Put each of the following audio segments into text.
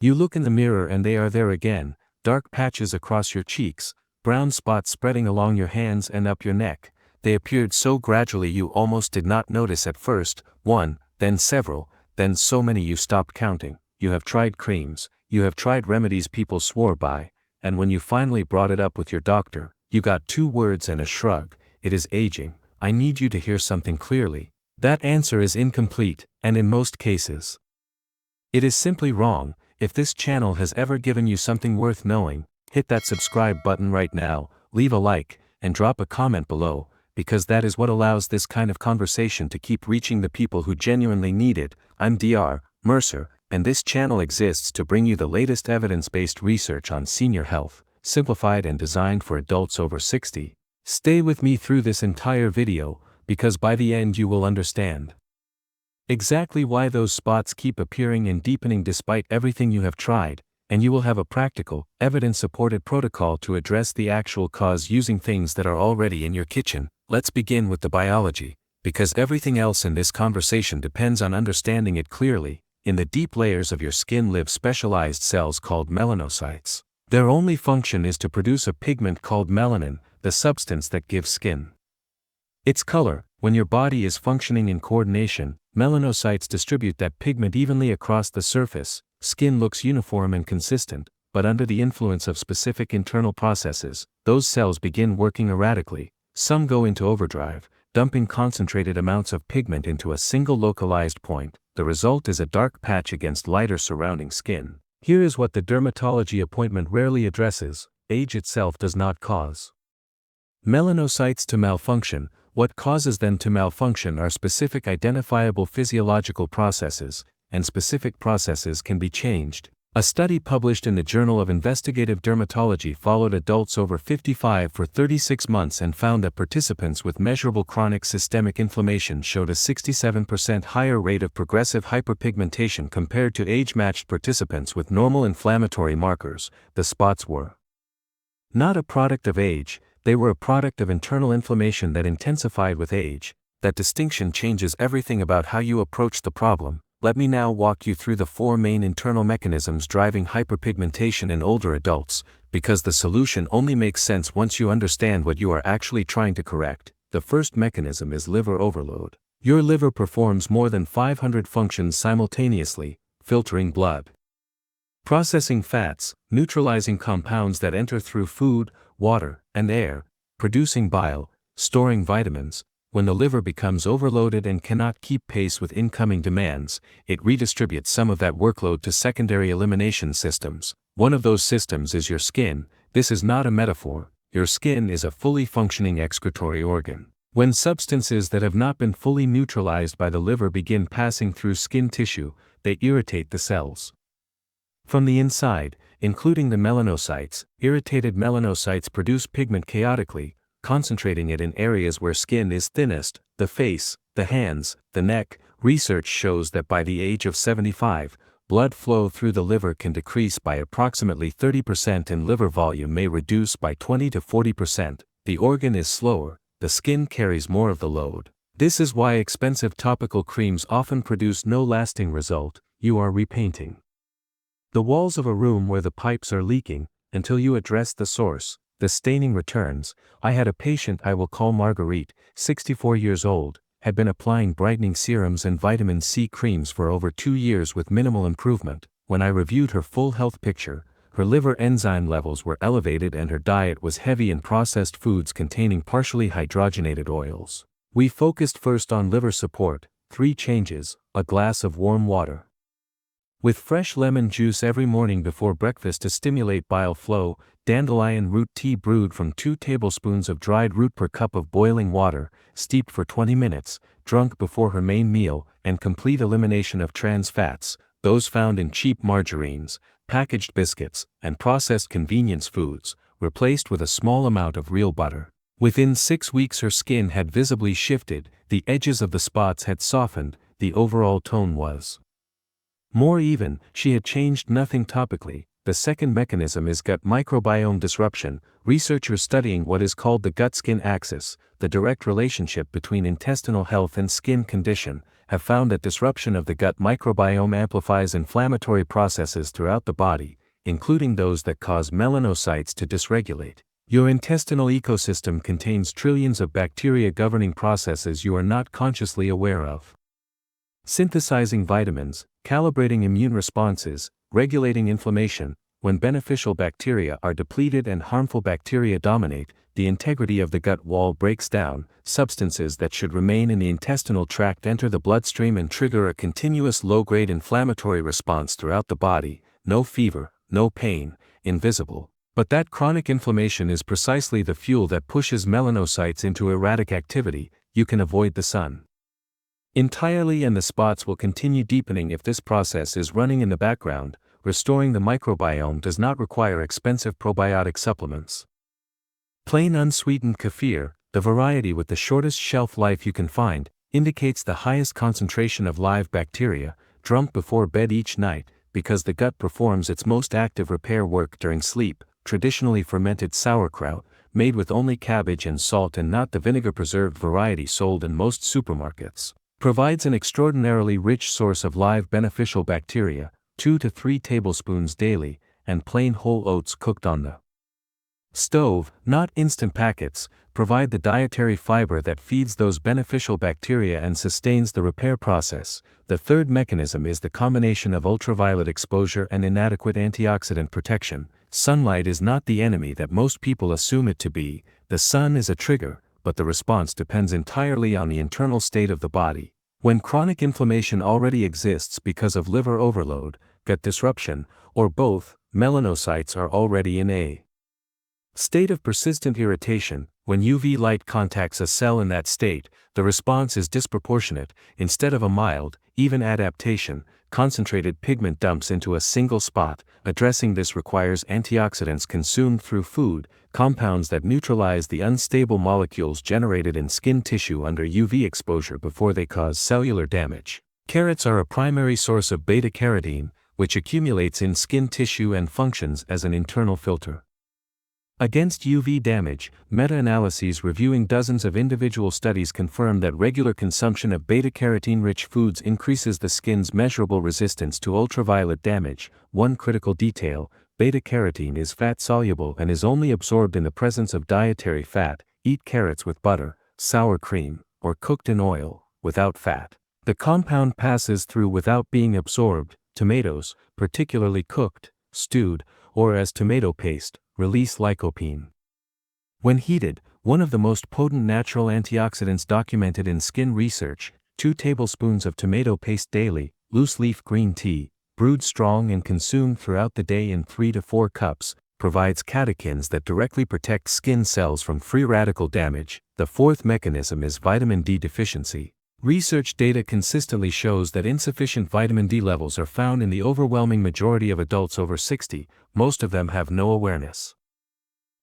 You look in the mirror and they are there again, dark patches across your cheeks, brown spots spreading along your hands and up your neck. They appeared so gradually you almost did not notice at first, one, then several, then so many you stopped counting. You have tried creams, you have tried remedies people swore by, and when you finally brought it up with your doctor, you got 2 words and a shrug: it is aging. I need you to hear something clearly. That answer is incomplete, and in most cases, it is simply wrong. If this channel has ever given you something worth knowing, hit that subscribe button right now, leave a like, and drop a comment below, because that is what allows this kind of conversation to keep reaching the people who genuinely need it. I'm Dr. Mercer, and this channel exists to bring you the latest evidence-based research on senior health, simplified and designed for adults over 60. Stay with me through this entire video, because by the end you will understand exactly why those spots keep appearing and deepening despite everything you have tried, and you will have a practical, evidence-supported protocol to address the actual cause using things that are already in your kitchen. Let's begin with the biology, because everything else in this conversation depends on understanding it clearly. In the deep layers of your skin live specialized cells called melanocytes. Their only function is to produce a pigment called melanin, the substance that gives skin its color. When your body is functioning in coordination, melanocytes distribute that pigment evenly across the surface. Skin looks uniform and consistent, but under the influence of specific internal processes, those cells begin working erratically. Some go into overdrive, dumping concentrated amounts of pigment into a single localized point. The result is a dark patch against lighter surrounding skin. Here is what the dermatology appointment rarely addresses: age itself does not cause melanocytes to malfunction. What causes them to malfunction are specific identifiable physiological processes, and specific processes can be changed. A study published in the Journal of Investigative Dermatology followed adults over 55 for 36 months and found that participants with measurable chronic systemic inflammation showed a 67% higher rate of progressive hyperpigmentation compared to age-matched participants with normal inflammatory markers. The spots were not a product of age, they were a product of internal inflammation that intensified with age. That distinction changes everything about how you approach the problem. Let me now walk you through the 4 main internal mechanisms driving hyperpigmentation in older adults, because the solution only makes sense once you understand what you are actually trying to correct. The first mechanism is liver overload. Your liver performs more than 500 functions simultaneously: filtering blood, processing fats, neutralizing compounds that enter through food, water, and air, producing bile, storing vitamins. When the liver becomes overloaded and cannot keep pace with incoming demands, it redistributes some of that workload to secondary elimination systems. One of those systems is your skin. This is not a metaphor. Your skin is a fully functioning excretory organ. When substances that have not been fully neutralized by the liver begin passing through skin tissue, they irritate the cells from the inside, including the melanocytes. Irritated melanocytes produce pigment chaotically, concentrating it in areas where skin is thinnest: the face, the hands, the neck. Research shows that by the age of 75, blood flow through the liver can decrease by approximately 30% and liver volume may reduce by 20 to 40%. The organ is slower, the skin carries more of the load. This is why expensive topical creams often produce no lasting result. You are repainting the walls of a room where the pipes are leaking. Until you address the source, the staining returns. I had a patient I will call Marguerite, 64 years old, had been applying brightening serums and vitamin C creams for over 2 years with minimal improvement. When I reviewed her full health picture, her liver enzyme levels were elevated and her diet was heavy in processed foods containing partially hydrogenated oils. We focused first on liver support. 3 changes: a glass of warm water with fresh lemon juice every morning before breakfast to stimulate bile flow, dandelion root tea brewed from 2 tablespoons of dried root per cup of boiling water, steeped for 20 minutes, drunk before her main meal, and complete elimination of trans fats, those found in cheap margarines, packaged biscuits, and processed convenience foods, replaced with a small amount of real butter. Within 6 weeks her skin had visibly shifted, the edges of the spots had softened, the overall tone was more even. She had changed nothing topically. The second mechanism is gut microbiome disruption. Researchers studying what is called the gut-skin axis, the direct relationship between intestinal health and skin condition, have found that disruption of the gut microbiome amplifies inflammatory processes throughout the body, including those that cause melanocytes to dysregulate. Your intestinal ecosystem contains trillions of bacteria governing processes you are not consciously aware of. Synthesizing vitamins, calibrating immune responses, regulating inflammation. When beneficial bacteria are depleted and harmful bacteria dominate, the integrity of the gut wall breaks down. Substances that should remain in the intestinal tract enter the bloodstream and trigger a continuous low-grade inflammatory response throughout the body. No fever, no pain, invisible. But that chronic inflammation is precisely the fuel that pushes melanocytes into erratic activity. You can avoid the sun entirely, and the spots will continue deepening if this process is running in the background. Restoring the microbiome does not require expensive probiotic supplements. Plain unsweetened kefir, the variety with the shortest shelf life you can find, indicates the highest concentration of live bacteria. Drunk before bed each night, because the gut performs its most active repair work during sleep. Traditionally fermented sauerkraut, made with only cabbage and salt and not the vinegar-preserved variety sold in most supermarkets, provides an extraordinarily rich source of live beneficial bacteria. 2 to 3 tablespoons daily, and plain whole oats cooked on the stove, not instant packets, provide the dietary fiber that feeds those beneficial bacteria and sustains the repair process. The third mechanism is the combination of ultraviolet exposure and inadequate antioxidant protection. Sunlight is not the enemy that most people assume it to be. The sun is a trigger, but the response depends entirely on the internal state of the body. When chronic inflammation already exists because of liver overload, gut disruption, or both, melanocytes are already in a state of persistent irritation. When UV light contacts a cell in that state, the response is disproportionate. Instead of a mild, even adaptation, concentrated pigment dumps into a single spot. Addressing this requires antioxidants consumed through food, compounds that neutralize the unstable molecules generated in skin tissue under UV exposure before they cause cellular damage. Carrots are a primary source of beta-carotene, which accumulates in skin tissue and functions as an internal filter against UV damage. Meta-analyses reviewing dozens of individual studies confirm that regular consumption of beta-carotene-rich foods increases the skin's measurable resistance to ultraviolet damage. One critical detail: beta-carotene is fat-soluble and is only absorbed in the presence of dietary fat. Eat carrots with butter, sour cream, or cooked in oil, without fat. The compound passes through without being absorbed. Tomatoes, particularly cooked, stewed, or as tomato paste, release lycopene. When heated, one of the most potent natural antioxidants documented in skin research. 2 tablespoons of tomato paste daily. Loose-leaf green tea, brewed strong and consumed throughout the day in 3 to 4 cups, provides catechins that directly protect skin cells from free radical damage. The fourth mechanism is vitamin D deficiency. Research data consistently shows that insufficient vitamin D levels are found in the overwhelming majority of adults over 60. Most of them have no awareness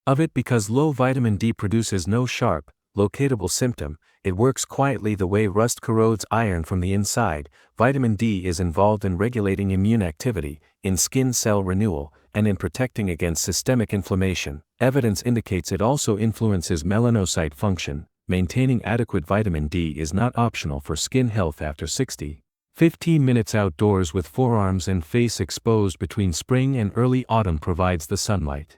of it because low vitamin D produces no sharp, locatable symptom. It works quietly the way rust corrodes iron from the inside. Vitamin D is involved in regulating immune activity, in skin cell renewal, and in protecting against systemic inflammation. Evidence indicates it also influences melanocyte function. Maintaining adequate vitamin D is not optional for skin health after 60. 15 minutes outdoors with forearms and face exposed between spring and early autumn provides the sunlight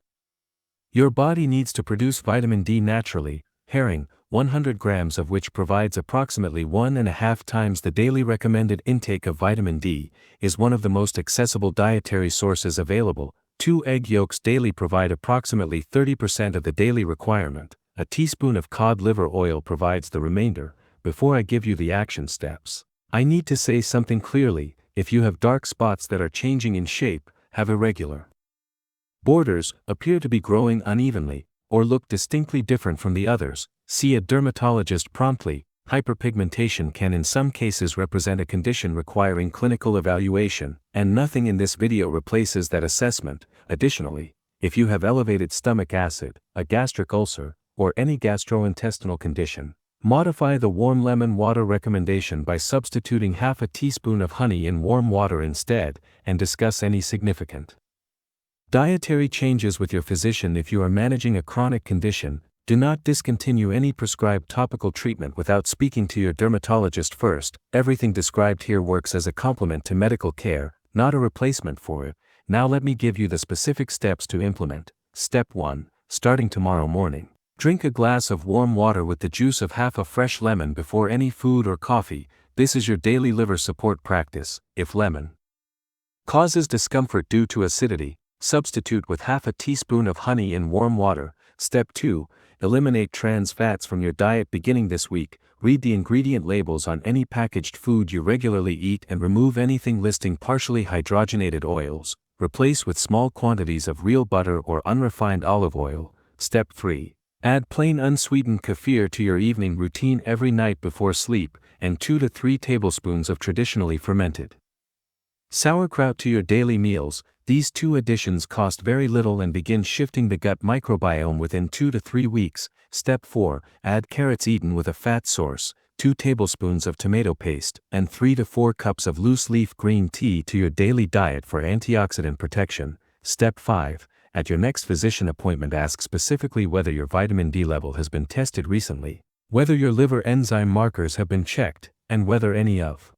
your body needs to produce vitamin D naturally. Herring, 100 grams of which provides approximately 1.5 times the daily recommended intake of vitamin D, is one of the most accessible dietary sources available. 2 egg yolks daily provide approximately 30% of the daily requirement. A teaspoon of cod liver oil provides the remainder. Before I give you the action steps, I need to say something clearly. If you have dark spots that are changing in shape, have irregular borders, appear to be growing unevenly, or look distinctly different from the others, see a dermatologist promptly. Hyperpigmentation can in some cases represent a condition requiring clinical evaluation, and nothing in this video replaces that assessment. Additionally, if you have elevated stomach acid, a gastric ulcer, or any gastrointestinal condition, modify the warm lemon water recommendation by substituting half a teaspoon of honey in warm water instead, and discuss any significant dietary changes with your physician. If you are managing a chronic condition, Do not discontinue any prescribed topical treatment without speaking to your dermatologist first. Everything described here works as a complement to medical care, not a replacement for it. Now let me give you the specific steps to implement. Step 1. Starting tomorrow morning. Drink a glass of warm water with the juice of half a fresh lemon before any food or coffee. This is your daily liver support practice. If lemon causes discomfort due to acidity, substitute with half a teaspoon of honey in warm water. Step 2. Eliminate trans fats from your diet beginning this week. Read the ingredient labels on any packaged food you regularly eat and remove anything listing partially hydrogenated oils. Replace with small quantities of real butter or unrefined olive oil. Step 3. Add plain unsweetened kefir to your evening routine every night before sleep, and 2 to 3 tablespoons of traditionally fermented sauerkraut to your daily meals. These 2 additions cost very little and begin shifting the gut microbiome within 2 to 3 weeks. Step 4. Add carrots eaten with a fat source, 2 tablespoons of tomato paste, and 3 to 4 cups of loose-leaf green tea to your daily diet for antioxidant protection. Step 5. At your next physician appointment, ask specifically whether your vitamin D level has been tested recently, whether your liver enzyme markers have been checked, and whether any of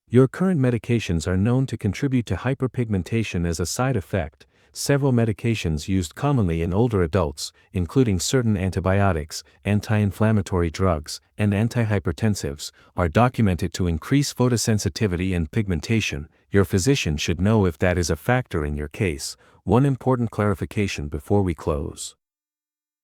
your current medications are known to contribute to hyperpigmentation as a side effect. Several medications used commonly in older adults, including certain antibiotics, anti-inflammatory drugs, and antihypertensives, are documented to increase photosensitivity and pigmentation. Your physician should know if that is a factor in your case. One important clarification before we close.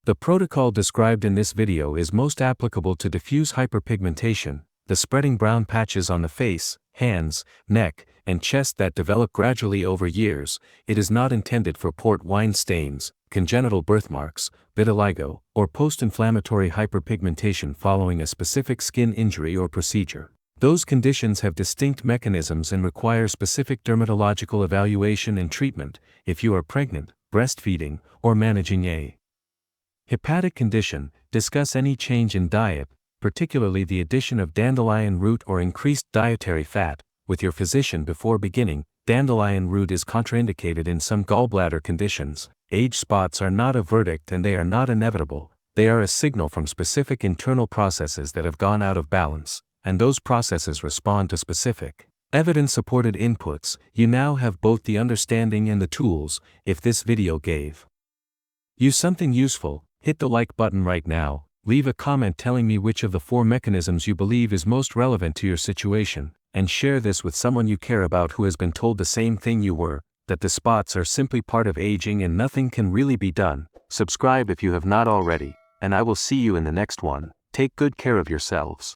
The protocol described in this video is most applicable to diffuse hyperpigmentation, the spreading brown patches on the face, hands, neck, and chest that develop gradually over years. It is not intended for port wine stains, congenital birthmarks, vitiligo, or post-inflammatory hyperpigmentation following a specific skin injury or procedure. Those conditions have distinct mechanisms and require specific dermatological evaluation and treatment. If you are pregnant, breastfeeding, or managing a hepatic condition, discuss any change in diet, particularly the addition of dandelion root or increased dietary fat, with your physician before beginning. Dandelion root is contraindicated in some gallbladder conditions. Age spots are not a verdict and they are not inevitable. They are a signal from specific internal processes that have gone out of balance, and those processes respond to specific evidence-supported inputs. You now have both the understanding and the tools. If this video gave you something useful, hit the like button right now. Leave a comment telling me which of the 4 mechanisms you believe is most relevant to your situation, and share this with someone you care about who has been told the same thing you were, that the spots are simply part of aging and nothing can really be done. Subscribe if you have not already, and I will see you in the next one. Take good care of yourselves.